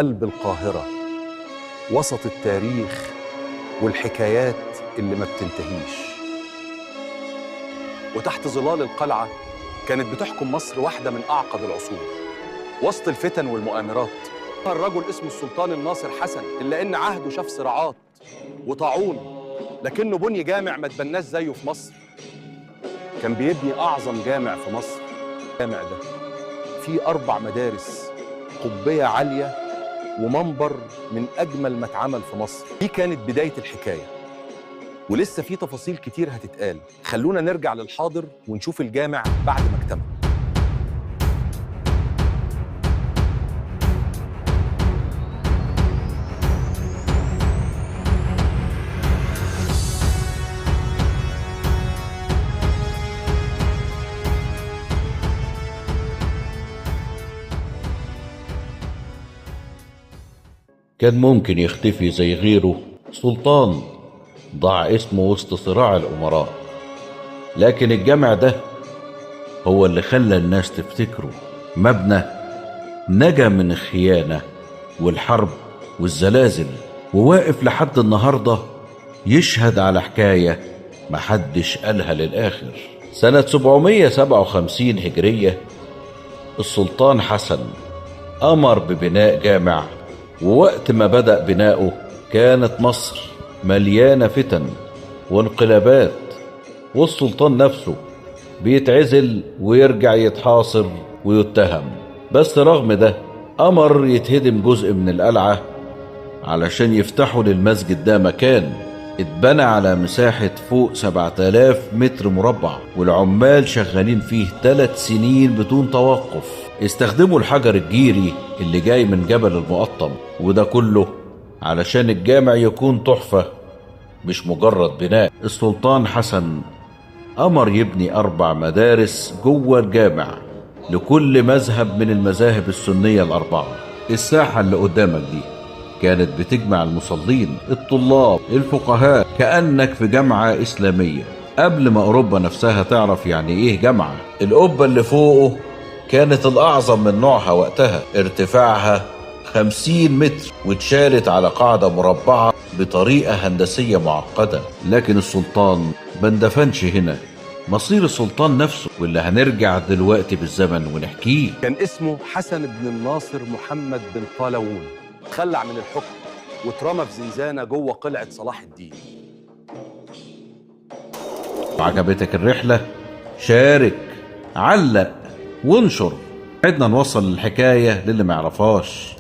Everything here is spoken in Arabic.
قلب القاهرة، وسط التاريخ والحكايات اللي ما بتنتهيش. وتحت ظلال القلعة كانت بتحكم مصر واحدة من أعقد العصور وسط الفتن والمؤامرات. الرجل اسمه السلطان الناصر حسن، إلا إن عهده شاف صراعات وطاعون، لكنه بني جامع ما تبناش زيه في مصر. كان بيبني أعظم جامع في مصر. الجامع ده فيه 4 مدارس، قبية عالية، ومنبر من أجمل ما اتعمل في مصر. دي كانت بداية الحكاية، ولسه في تفاصيل كتير هتتقال. خلونا نرجع للحاضر ونشوف الجامع بعد ما اكتمل. كان ممكن يختفي زي غيره سلطان ضاع اسمه وسط صراع الأمراء، لكن الجامع ده هو اللي خلى الناس تفتكره مبنى نجا من الخيانة والحرب والزلازل، وواقف لحد النهاردة يشهد على حكاية محدش قالها للآخر. سنة 757 هجرية السلطان حسن أمر ببناء جامع، ووقت ما بدأ بناؤه كانت مصر مليانة فتن وانقلابات، والسلطان نفسه بيتعزل ويرجع يتحاصر ويتهم. بس رغم ده أمر يتهدم جزء من القلعة علشان يفتحوا للمسجد ده مكان اتبنى على مساحة فوق 7000 متر مربع، والعمال شغالين فيه 3 سنين بدون توقف. استخدموا الحجر الجيري اللي جاي من جبل المقطم، وده كله علشان الجامع يكون تحفة مش مجرد بناء. السلطان حسن أمر يبني 4 مدارس جوه الجامع لكل مذهب من المذاهب السنية ال4. الساحة اللي قدامك دي كانت بتجمع المصلين، الطلاب، الفقهاء، كأنك في جامعة إسلامية قبل ما أوروبا نفسها تعرف يعني إيه جامعة. القبة اللي فوقه كانت الأعظم من نوعها وقتها، ارتفاعها 50 متر، واتشالت على قاعدة مربعة بطريقة هندسية معقدة. لكن السلطان ما اندفنش هنا، مصير السلطان نفسه واللي هنرجع دلوقتي بالزمن ونحكيه. كان اسمه حسن بن الناصر محمد بن قلاوون، تخلع من الحكم واترمى في زنزانة جوه قلعة صلاح الدين. عجبتك الرحلة؟ شارك، علق، وانشر. عدنا نوصل الحكاية للي ما يعرفهاش.